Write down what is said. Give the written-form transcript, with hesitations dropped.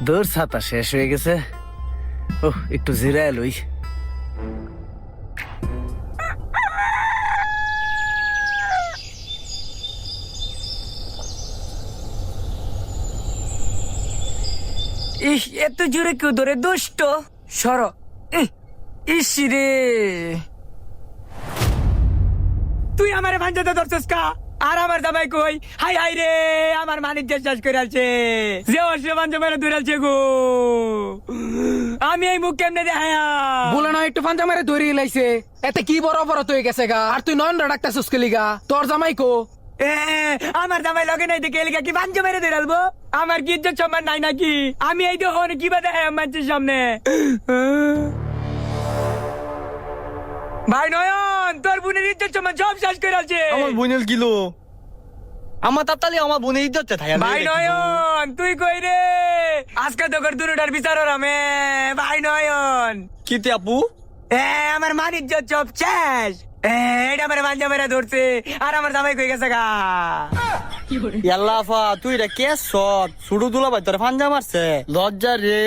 দৌড় ছাতা শেষ হয়ে গেছে। ওহ, একটু জিরায় লই। ইস, এত জোরে কেউ ধরে দুষ্ট সর। ইস রে, তুই আমারে ভাঞ্জাতে ধরছিস কা? আর আমার জামাই কই? হাই হাই রে, আমার মানিক শেষ করে আছে। যে অশ্ব ভাঞ্জা মেরে ধরেছে গো, আমি এই মুখ কেমনে দেখায়া? বলে না একটু ফাঞ্জা মারে ধরে লাইছে, এতে কি বড় অপরাধ হয়ে গেছে গা। আর তুই নয়ন ডাক্তার গা তোর জামাই কো? আমার জামাই লগে নাই দেখে এলিকা কি ভাঞ্জা মেরে ধরে আলবো? আমার কি ইজ্জত সম্মান নাই নাকি? আমি এই দেখুন কি বা দেখায় মানুষের সামনে। ভাই নয়ন, তোর বোনের ইজ্জত সম্মান সব শেষ করে আছে। আমার বোনের কিলো আমার তাতালি আমার বোনের ইজ্জত থাকে ভাই নয়ন, তুই কই রে? আজকে তো কর দুটার বিচার রামে। ভাই নয়ন, কি তে আপু আমার মান ইজ্জত সব শেষ। এটা আমার ভাঞ্জা মেরে ধরছে আর আমার জামাই কই গেছে গা। ইয়াল্লা আফা তুই রে কে সব ছুড়ু দুলা ভাই তোর ফাঞ্জা মারছে লজ্জা রে।